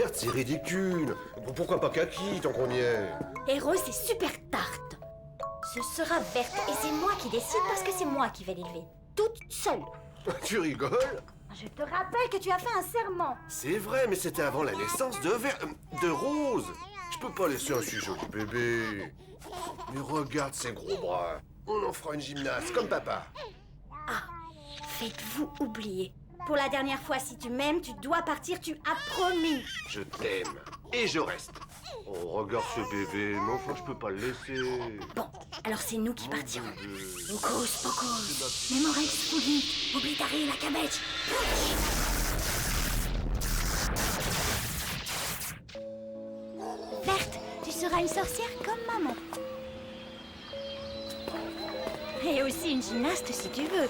verte, c'est ridicule. Pourquoi pas kaki, tant qu'on y est? Et rose, c'est super tarte. Ce sera verte, et c'est moi qui décide parce que c'est moi qui vais l'élever. Toute seule. Tu rigoles? Je te rappelle que tu as fait un serment. C'est vrai, mais c'était avant la naissance de Rose. Je peux pas laisser un si joli bébé. Mais regarde ces gros bras. On en fera une gymnaste, comme papa. Ah, faites-vous oublier. Pour la dernière fois, si tu m'aimes, tu dois partir, tu as promis. Je t'aime. Et je reste. Oh, regarde ce bébé. Mais enfin, je peux pas le laisser. Bon, alors c'est nous qui Mon partirons. bébé. Pocos, pocos. Mémorex, Fougit. Oublie d'arriver la cabbage. Verte, tu seras une sorcière comme maman. Et aussi une gymnaste si tu veux.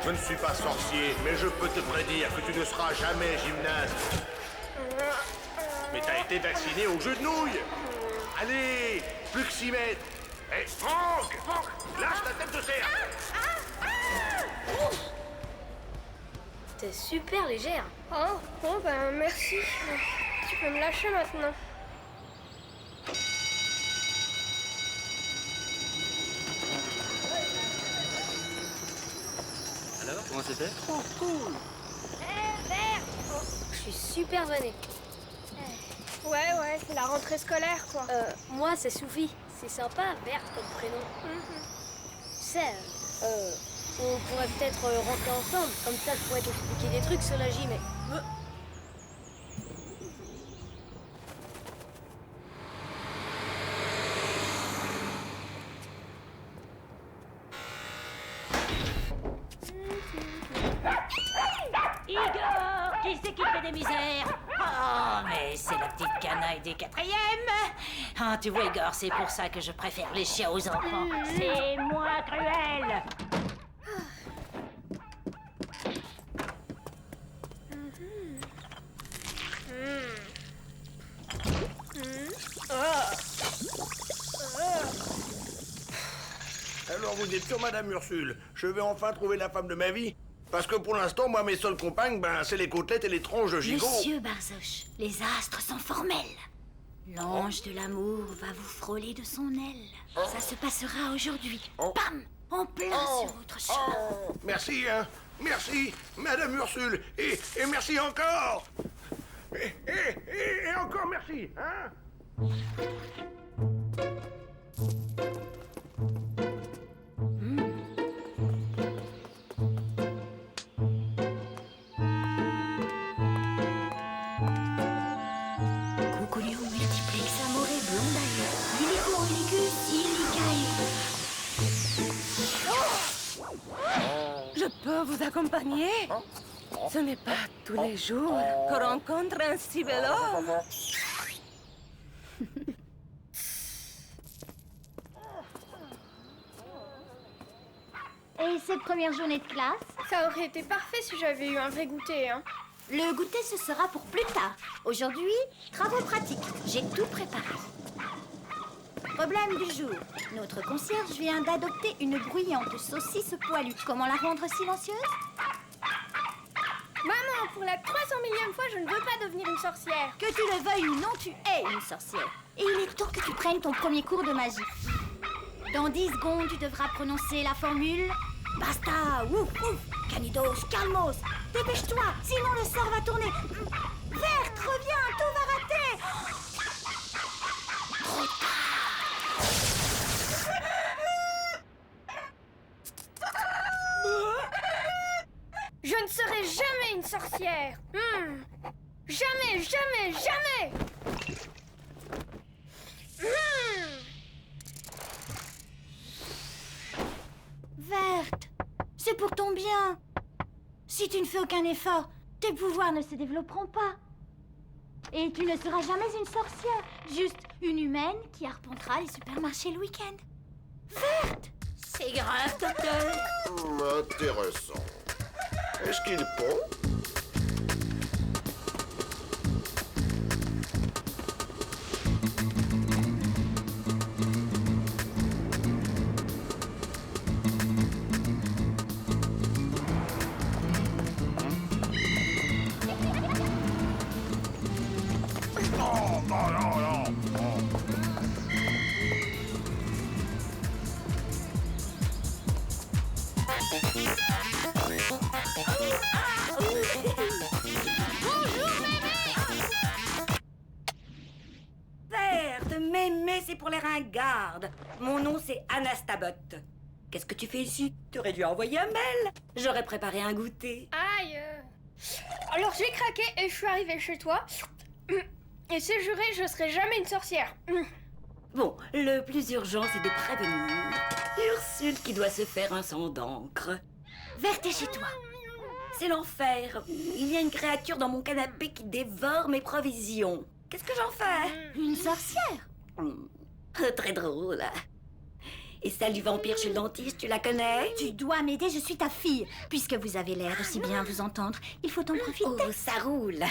Je ne suis pas sorcier, mais je peux te prédire que tu ne seras jamais gymnaste. Mais t'as été vacciné au jeu de nouilles. Allez, plus que 6 mètres. Hé, Franck, lâche ta tête de cerf. T'es super légère. Oh, bon ben merci. Tu peux me lâcher maintenant. Alors, comment c'était? Oh, cool. Vert. Je suis super vanée. Ouais, c'est la rentrée scolaire quoi. Moi, c'est Sophie. C'est sympa, Verte comme prénom. C'est, on pourrait peut-être rentrer ensemble. Comme ça, je pourrais t'expliquer des trucs sur la gym. Igor, qui c'est qui fait des misères? Oh, mais c'est la petite canaille des quatrièmes. Ah, tu vois, Igor, c'est pour ça que je préfère les chiens aux enfants. C'est moins cruel. Alors vous êtes sûre, Madame Ursule, je vais enfin trouver la femme de ma vie. Parce que pour l'instant, moi, mes seules compagnes, c'est les côtelettes et les tranches de gigot. Monsieur Barzoche, les astres sont formels. L'ange de l'amour va vous frôler de son aile. Ça se passera aujourd'hui. Bam! En plein sur votre chemin. Merci, hein. Merci, Madame Ursule. Et merci encore. Et encore merci, hein. Coucouliou multiplex amoré blondaille. Illico illicus illicae. Je peux vous accompagner? Ce n'est pas tous les jours qu'on rencontre un si bel homme. Et cette première journée de classe? Ça aurait été parfait si j'avais eu un vrai goûter, hein. Le goûter, ce sera pour plus tard. Aujourd'hui, travaux pratiques. J'ai tout préparé. Problème du jour. Notre concierge vient d'adopter une bruyante saucisse poilue. Comment la rendre silencieuse? Maman, pour la 300 millième fois, je ne veux pas devenir une sorcière. Que tu le veuilles ou non, tu es une sorcière. Et il est temps que tu prennes ton premier cours de magie. Dans 10 secondes, tu devras prononcer la formule Basta, ouf, ouf, canidos, calmos. Dépêche-toi, sinon le sort va tourner. Verte, reviens, tout va rater. Trop Je ne serai jamais une sorcière. Jamais, jamais, jamais. Verte, c'est pour ton bien. Si tu ne fais aucun effort, tes pouvoirs ne se développeront pas. Et tu ne seras jamais une sorcière, juste une humaine qui arpentera les supermarchés le week-end. Verte! C'est grave, docteur. Intéressant. Est-ce qu'il pond? Non, non, non, non. Certes, mémé, c'est pour les ringardes. Mon nom, c'est Anastabot. Qu'est-ce que tu fais ici? T'aurais dû envoyer un mail. J'aurais préparé un goûter. Aïe. Alors j'ai craqué et je suis arrivée chez toi. Et c'est juré, je serai jamais une sorcière. Bon, le plus urgent, c'est de prévenir Ursule qui doit se faire un sang d'encre. Vert est chez toi. C'est l'enfer. Il y a une créature dans mon canapé qui dévore mes provisions. Qu'est-ce que j'en fais? Une sorcière. Très drôle. Et Salut Vampire chez le dentiste, tu la connais? Tu dois m'aider, je suis ta fille. Puisque vous avez l'air de si bien vous entendre, il faut en profiter. Oh, ça roule.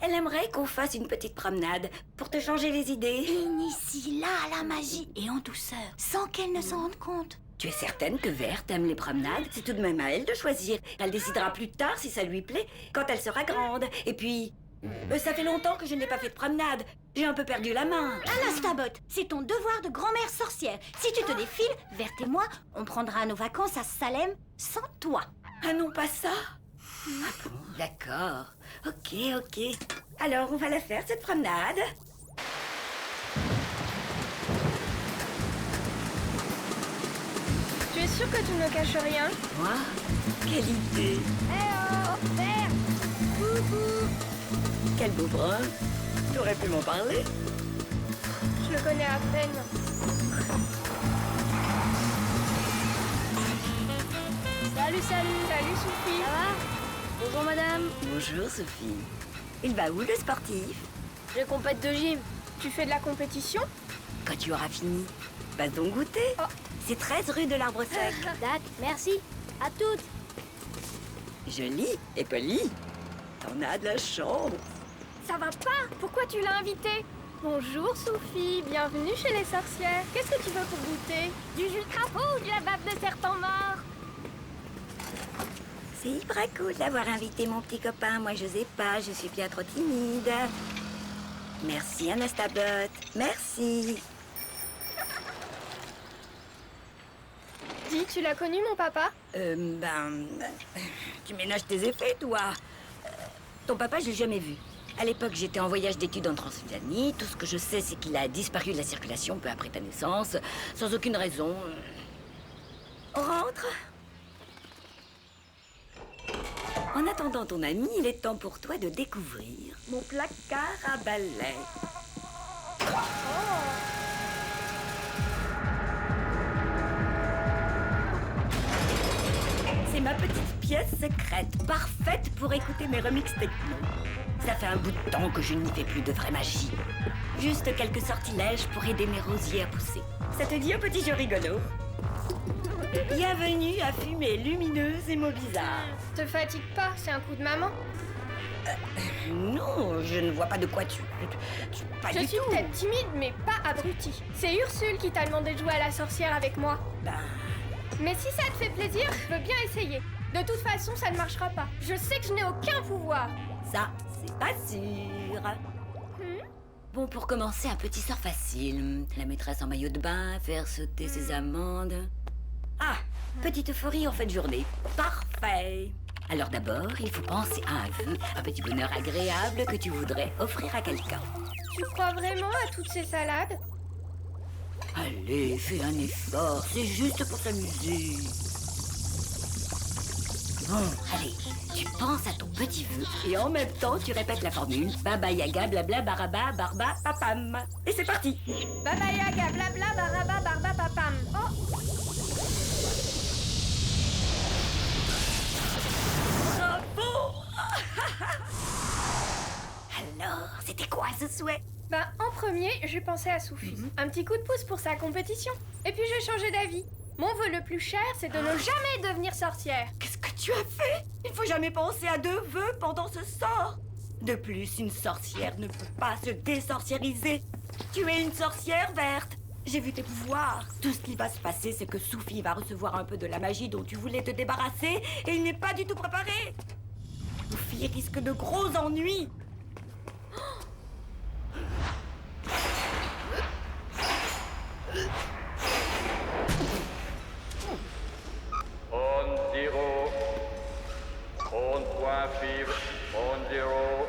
Elle aimerait qu'on fasse une petite promenade pour te changer les idées. Initie-la à la magie et en douceur, sans qu'elle ne s'en rende compte. Tu es certaine que Verte aime les promenades? C'est tout de même à elle de choisir. Elle décidera plus tard si ça lui plaît, quand elle sera grande. Et puis, ça fait longtemps que je n'ai pas fait de promenade. J'ai un peu perdu la main. Anastabot, c'est ton devoir de grand-mère sorcière. Si tu te défiles, Verte et moi, on prendra nos vacances à Salem sans toi. Ah non, pas ça? Ah bon, d'accord. Ok. Alors, on va la faire, cette promenade. Tu es sûr que tu ne caches rien? Moi? Quelle idée! oh, Vert. Coucou. Quel beau brun! T'aurais pu m'en parler? Je le connais à peine. Salut. Salut Sophie. Ça va? Bonjour madame. Bonjour, Sophie. Il va où, le sportif? Je compète de gym. Tu fais de la compétition? Quand tu auras fini, passe donc goûter. Oh. C'est 13 rue de l'Arbre Sec. Dac, merci. À toutes. Jolie et polie. T'en as de la chance. Ça va pas? Pourquoi tu l'as invitée? Bonjour Sophie, bienvenue chez les sorcières. Qu'est-ce que tu veux pour goûter? Du jus de crapaud ou de la bave de serpent mort? C'est hyper cool d'avoir invité mon petit copain. Moi, je sais pas, je suis bien trop timide. Merci, Anastabot. Merci. Dis, tu l'as connu mon papa? Tu ménages tes effets, toi. Ton papa, je l'ai jamais vu. À l'époque, j'étais en voyage d'études en Transylvanie. Tout ce que je sais, c'est qu'il a disparu de la circulation peu après ta naissance, sans aucune raison. On rentre. En attendant ton ami, il est temps pour toi de découvrir mon placard à balai. C'est ma petite pièce secrète, parfaite pour écouter mes remixes techno. Ça fait un bout de temps que je n'y fais plus de vraie magie. Juste quelques sortilèges pour aider mes rosiers à pousser. Ça te dit un petit jeu rigolo? Bienvenue à Fumée Lumineuse et mots bizarres. Te fatigue pas, c'est un coup de maman. Non, je ne vois pas de quoi pas Je du suis tout. peut-être timide, mais pas abrutie. C'est Ursule qui t'a demandé de jouer à la sorcière avec moi. Ben, Mais si ça te fait plaisir, je veux bien essayer. De toute façon, ça ne marchera pas. Je sais que je n'ai aucun pouvoir. ça, c'est pas sûr. Bon, pour commencer, un petit sort facile. La maîtresse en maillot de bain, faire sauter ses amandes. Ah, petite euphorie en fin de journée. Parfait. Alors d'abord, il faut penser à un vœu, un petit bonheur agréable que tu voudrais offrir à quelqu'un. Tu crois vraiment à toutes ces salades? Allez, fais un effort, c'est juste pour t'amuser. Bon, allez, tu penses à ton petit vœu et en même temps, tu répètes la formule Baba Yaga, blabla, baraba, barba, papam. Et c'est parti. Baba Yaga, blabla, baraba, barba, papam. Oh, Bravo. Alors, c'était quoi ce souhait? ben, en premier, j'ai pensé à Sophie. Un petit coup de pouce pour sa compétition. Et puis j'ai changé d'avis. Mon vœu le plus cher, c'est de ne jamais devenir sorcière. Qu'est-ce que tu tu as fait? Il faut jamais penser à 2 vœux pendant ce sort. De plus, une sorcière ne peut pas se désorciériser. Tu es une sorcière verte. J'ai vu tes pouvoirs. Tout ce qui va se passer, c'est que Sophie va recevoir un peu de la magie dont tu voulais te débarrasser et il n'est pas du tout préparé. Sophie risque de gros ennuis. On zero. On point fibre. On zero.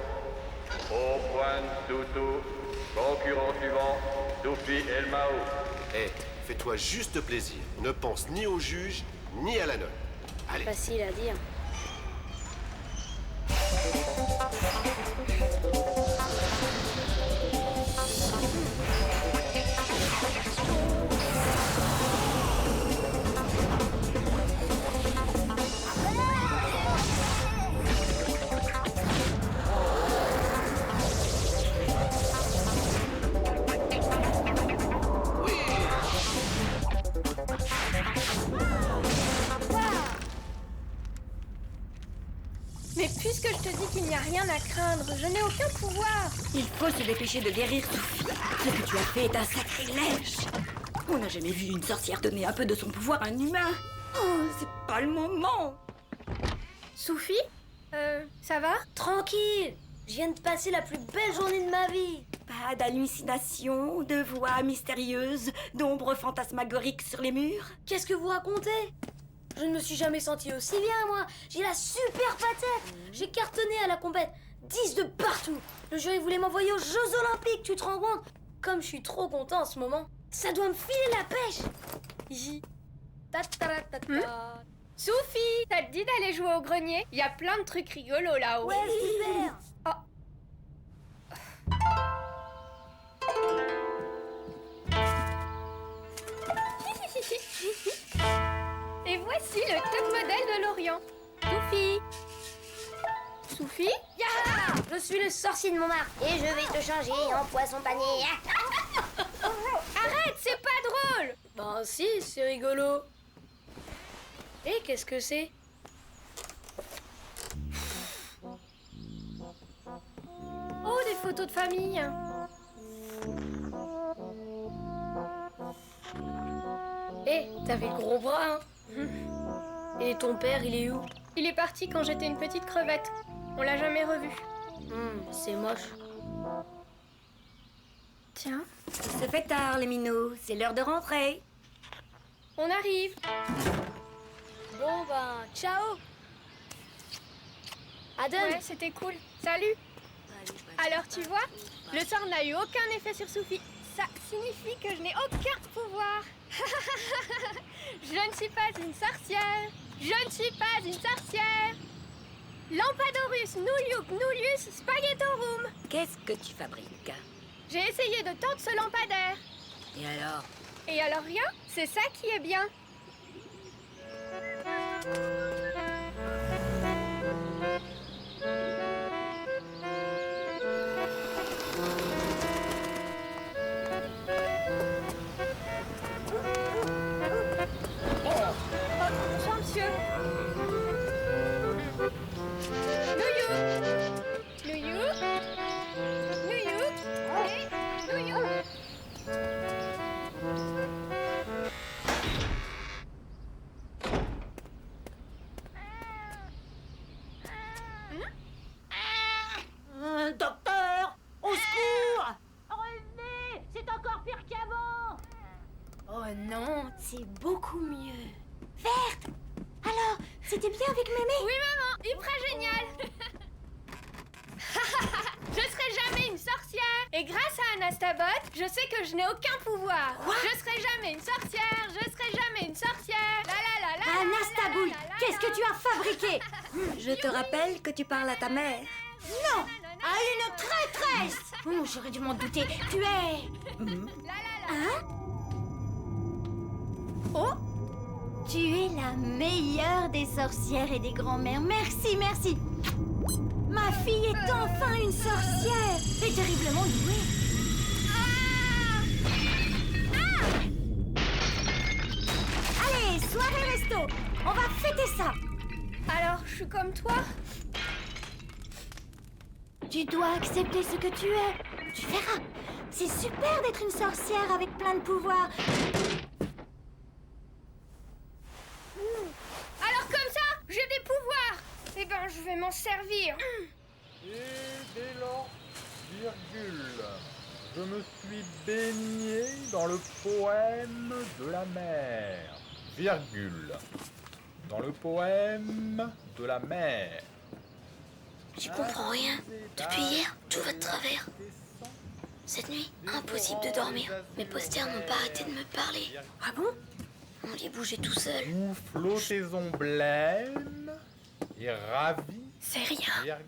Au point toutou. Concurrent suivant. Sophie Elmao. Eh, fais-toi juste plaisir. Ne pense ni au juge, ni à la note. Allez. Facile à dire. Mais puisque je te dis qu'il n'y a rien à craindre, je n'ai aucun pouvoir. Il faut se dépêcher de guérir Sophie. Ce que tu as fait est un sacrilège. On n'a jamais vu une sorcière donner un peu de son pouvoir à un humain. Oh, c'est pas le moment. Sophie ça va? Tranquille. Je viens de passer la plus belle journée de ma vie. Pas d'hallucinations, de voix mystérieuses, d'ombres fantasmagoriques sur les murs. Qu'est-ce que vous racontez? Je ne me suis jamais sentie aussi bien, moi. J'ai la super patate. J'ai cartonné à la compète. 10 de partout. Le jury voulait m'envoyer aux Jeux Olympiques, tu te rends compte? Comme je suis trop content en ce moment, ça doit me filer la pêche. Hi. Ta-ta-ra-ta-ta. Sophie, ça te dit d'aller jouer au grenier? Il y a plein de trucs rigolos là-haut. Ouais, super. Et voici le top modèle de l'Orient. Sophie. Sophie? Ya! Je suis le sorcier de Montmartre et je vais te changer en poisson panier. Arrête, c'est pas drôle. Ben si, c'est rigolo. Et qu'est-ce que c'est? Oh, des photos de famille. Eh, t'avais le gros bras, hein? Et ton père, il est où? Il est parti quand j'étais une petite crevette. On l'a jamais revu. C'est moche. Tiens, Il se fait tard, les minots. C'est l'heure de rentrer. on arrive. Bon ben, ciao. Adam. Ouais, c'était cool. Salut. Alors tu vois, le sort n'a eu aucun effet sur Sophie. Ça signifie que je n'ai aucun pouvoir. Je ne suis pas une sorcière. Je ne suis pas une sorcière. Lampadorus, Nulliuk, Nullius, Spaghettorum. Qu'est-ce que tu fabriques? J'ai essayé de tendre ce lampadaire. Et alors? Et alors rien, c'est ça qui est bien. Bonsoir, monsieur. Nouyouk. Nouyouk. Nouyouk. Et Nouyouk. Docteur! Au secours! Revenez! C'est encore pire qu'avant! Oh non, c'est beaucoup mieux. Verte! Alors, c'était bien avec mémé? Oui, maman, hyper génial. Je serai jamais une sorcière. Et grâce à Anastabot, je sais que je n'ai aucun pouvoir. Je serai jamais une sorcière. Je serai jamais une sorcière. La la la la. Anastaboul, qu'est-ce que tu as fabriqué? Je te rappelle que tu parles à ta mère. Non! À une traîtresse! Oh, j'aurais dû m'en douter. Tu es... Hein? Oh! Tu es la meilleure des sorcières et des grands-mères. Merci, merci. Ma fille est enfin une sorcière et terriblement douée. Allez, soirée resto. On va fêter ça. Alors, suis comme toi. Tu dois accepter ce que tu es. Tu verras. C'est super d'être une sorcière avec plein de pouvoirs. Alors comme ça, j'ai des pouvoirs. Eh ben, je vais m'en servir. Et dès lors, virgule, je me suis baigné dans le poème de la mer, virgule, dans le poème de la mer. J'y comprends rien. Depuis hier, tout va de travers. Cette nuit, impossible de dormir. Mes posters n'ont pas arrêté de me parler. Ah bon? Mon lit bougeait tout seul. Où flottaison blême et ravi. C'est rien. Virgule,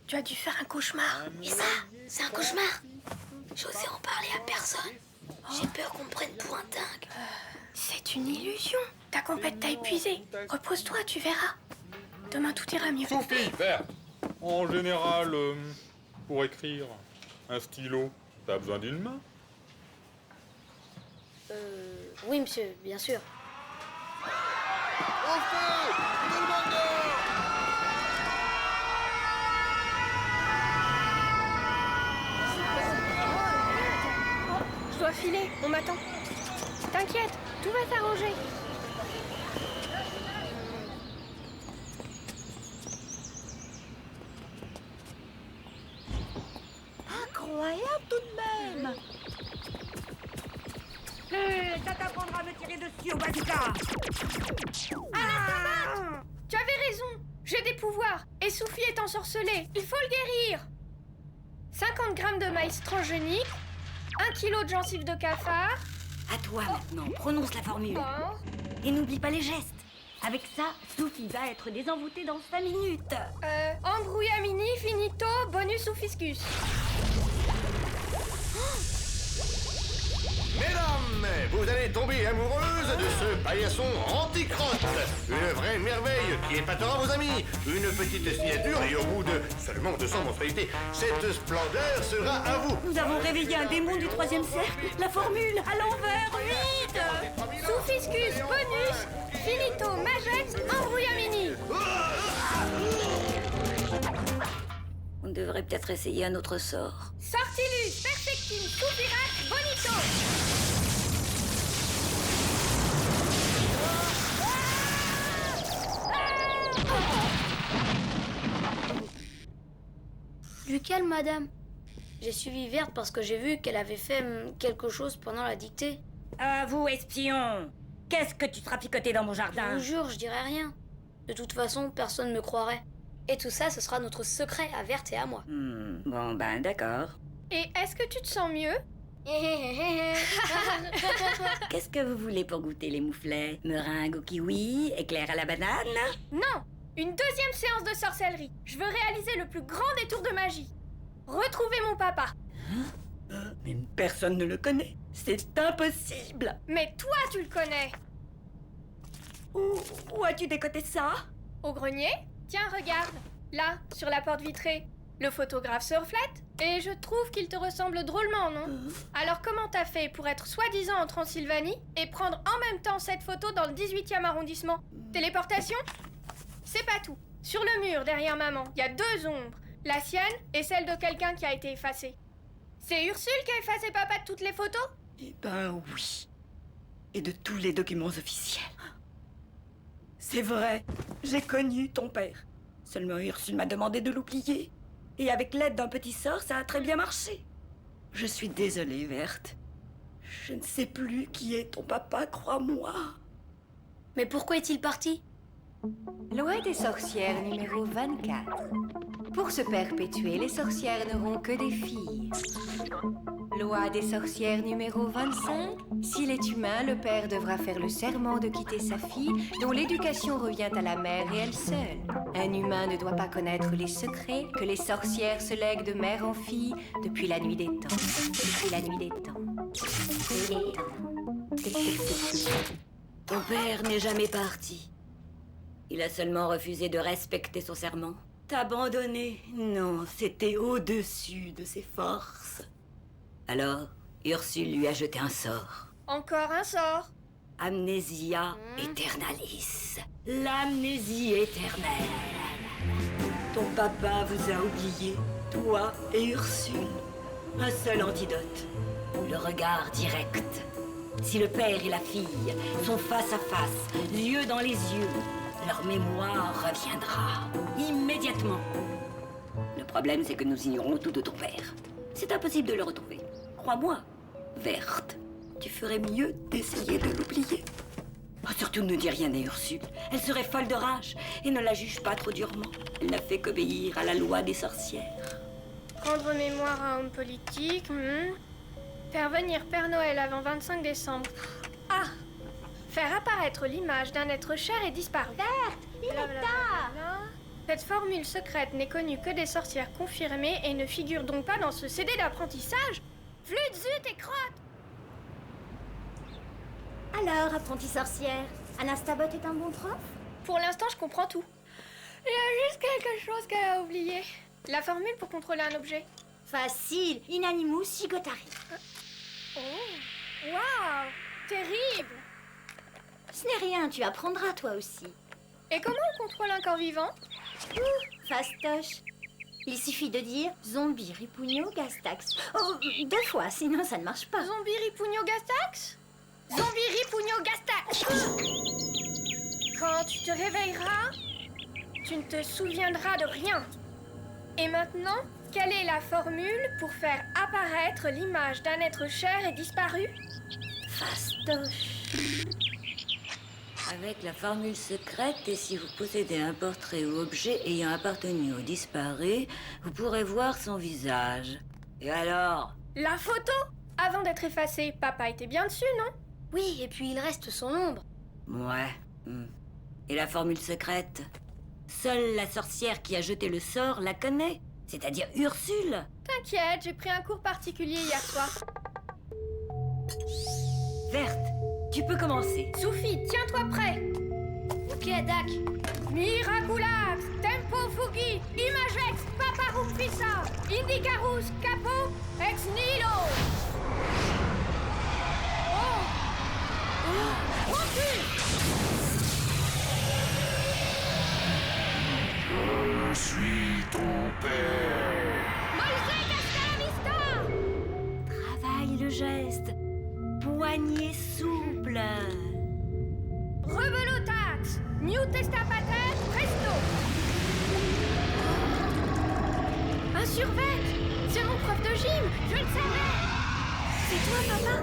Tu as dû faire un cauchemar. Et ça, c'est un cauchemar. J'osais en parler à personne. J'ai peur qu'on me prenne pour un dingue. C'est une illusion. Ta compète t'a épuisé. Repose-toi, tu verras. Demain, tout ira mieux. Sophie, Berthe, en général, pour écrire un stylo, t'as besoin d'une main. Oui, monsieur, bien sûr. Au feu! Tout le monde dehors! Je dois filer, on m'attend. T'inquiète, tout va s'arranger. Incroyable tout de même. Ça t'apprendra à me tirer dessus au bazooka. Tu avais raison, j'ai des pouvoirs. Et Sophie est ensorcelée, il faut le guérir. 50 grammes de maïs transgénique, 1 kilo de gencives de cafard. À toi maintenant, prononce la formule. Oh. Et n'oublie pas les gestes. Avec ça, Sophie va être désenvoûtée dans 5 minutes. Embrouillamini, finito, bonus ou fiscus. Mesdames, vous allez tomber amoureuse de ce paillasson anti-crotte. Une vraie merveille qui épatera vos amis. Une petite signature et au bout de seulement 200 mensualités, cette splendeur sera à vous. Nous avons réveillé un démon du 3e cercle. La formule à l'envers, vite. Sous fiscus, bonus, finito, magex, embrouillamini. On devrait peut-être essayer un autre sort. Sortilus, perfectime, soupirac, bonito. Du calme, madame. J'ai suivi Verte parce que j'ai vu qu'elle avait fait quelque chose pendant la dictée. À vous, espion. Qu'est-ce que tu traficotais dans mon Je jardin? vous jure, je dirais rien. De toute façon, personne ne me croirait. Et tout ça, ce sera notre secret à Verte et à moi. Bon, ben, d'accord. Et est-ce que tu te sens mieux? Qu'est-ce que vous voulez pour goûter les mouflets? Meringue au kiwi, éclair à la banane? Non, une deuxième séance de sorcellerie. Je veux réaliser le plus grand détour de magie. Retrouver mon papa. Mais personne ne le connaît. C'est impossible. Mais toi, tu le connais. Où as-tu décoté ça? Au grenier? Tiens, regarde. Là, sur la porte vitrée. Le photographe se reflète et je trouve qu'il te ressemble drôlement, non? Alors comment t'as fait pour être soi-disant en Transylvanie et prendre en même temps cette photo dans le 18e arrondissement? Téléportation? C'est pas tout. Sur le mur, derrière maman, il y a 2 ombres. La sienne et celle de quelqu'un qui a été effacé. C'est Ursule qui a effacé papa de toutes les photos? Eh ben oui. Et de tous les documents officiels. C'est vrai, j'ai connu ton père. Seulement Ursule m'a demandé de l'oublier. Et avec l'aide d'un petit sort, ça a très bien marché. Je suis désolée, Verte. Je ne sais plus qui est ton papa, crois-moi. Mais pourquoi est-il parti? Loi des sorcières numéro 24. Pour se perpétuer, les sorcières n'auront que des filles. Loi des sorcières numéro 25. S'il est humain, le père devra faire le serment de quitter sa fille, dont l'éducation revient à la mère et elle seule. Un humain ne doit pas connaître les secrets que les sorcières se lèguent de mère en fille depuis la nuit des temps. Depuis la nuit des temps. Ton père n'est jamais parti. Il a seulement refusé de respecter son serment. T'abandonner? Non, c'était au-dessus de ses forces. Alors, Ursule lui a jeté un sort. Encore un sort. Amnesia Eternalis. L'amnésie éternelle. Ton papa vous a oublié, toi et Ursule. Un seul antidote, le regard direct. Si le père et la fille sont face à face, yeux dans les yeux, leur mémoire reviendra immédiatement. Le problème, c'est que nous ignorons tout de ton père. C'est impossible de le retrouver. Crois-moi, Verte, tu ferais mieux d'essayer de l'oublier. Oh, surtout ne dis rien à Ursule. Elle serait folle de rage et ne la juge pas trop durement. Elle n'a fait qu'obéir à la loi des sorcières. Rendre mémoire à un homme politique. Faire venir Père Noël avant 25 décembre. Ah! Faire apparaître l'image d'un être cher et disparu. Verte, il est tard. Cette formule secrète n'est connue que des sorcières confirmées et ne figure donc pas dans ce CD d'apprentissage. Flûte, zut et crotte! Alors, apprentie sorcière, Anastabot est un bon prof? Pour l'instant, je comprends tout. Il y a juste quelque chose qu'elle a oublié. La formule pour contrôler un objet. Facile, inanimus sigotari. Oh! Waouh! Terrible! Ce n'est rien, tu apprendras toi aussi. Et comment on contrôle un corps vivant? Fastoche. Il suffit de dire zombie ripugno gastax. Oh, 2 fois, sinon ça ne marche pas. Zombie ripugno gastax? Zombie ripugno gastax! Quand tu te réveilleras, tu ne te souviendras de rien. Et maintenant, quelle est la formule pour faire apparaître l'image d'un être cher et disparu? Fastoche. Avec la formule secrète, et si vous possédez un portrait ou objet ayant appartenu au disparu, vous pourrez voir son visage. Et alors? La photo? Avant d'être effacée, papa était bien dessus, non? Oui, et puis il reste son ombre. Ouais. Et la formule secrète? Seule la sorcière qui a jeté le sort la connaît, c'est-à-dire Ursule. T'inquiète, j'ai pris un cours particulier hier soir. Verte, tu peux commencer. Sophie, tiens-toi prêt. Ok, Dac. Miraculax, Tempo Fugi, Imagex, Paparum Fissa, Indicarus Capo, Ex Nihilo. Oh! Je suis ton père. Moïse Cascalavista! Travaille le geste. Poignée souple. Rebelotax, New Testapater, Presto. Un survêt! C'est mon prof de gym, je le savais! C'est toi, papa?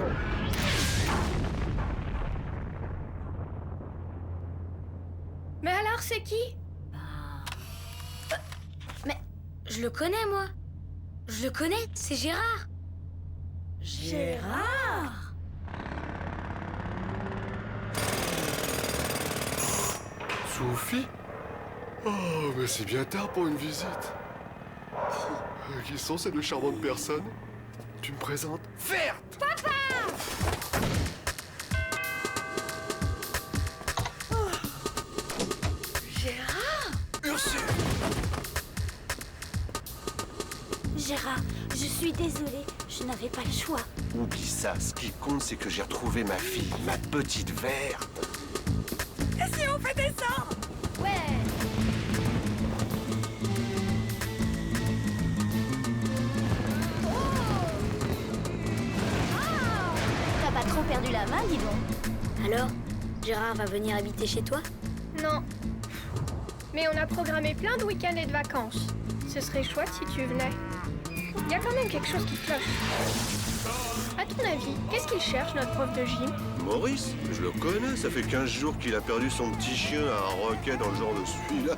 Mais alors, c'est qui? Mais je le connais, moi. Je le connais, c'est Gérard. Gérard? Sophie? Oh, mais c'est bien tard pour une visite. Qui sont ces 2 charmantes personnes? Tu me présentes Verte! Gérard? Ursule! Gérard, je suis désolée, je n'avais pas le choix. Oublie ça, ce qui compte, c'est que j'ai retrouvé ma fille, ma petite Verte. Et si on fait descendre? Ouais! T'as pas trop perdu la main, dis donc. Alors, Gérard va venir habiter chez toi? Non. Mais on a programmé plein de week-ends et de vacances. Ce serait chouette si tu venais. Il y a quand même quelque chose qui cloche. À ton avis, qu'est-ce qu'il cherche, notre prof de gym? Maurice, je le connais, ça fait 15 jours qu'il a perdu son petit chien à un roquet dans le genre de celui-là.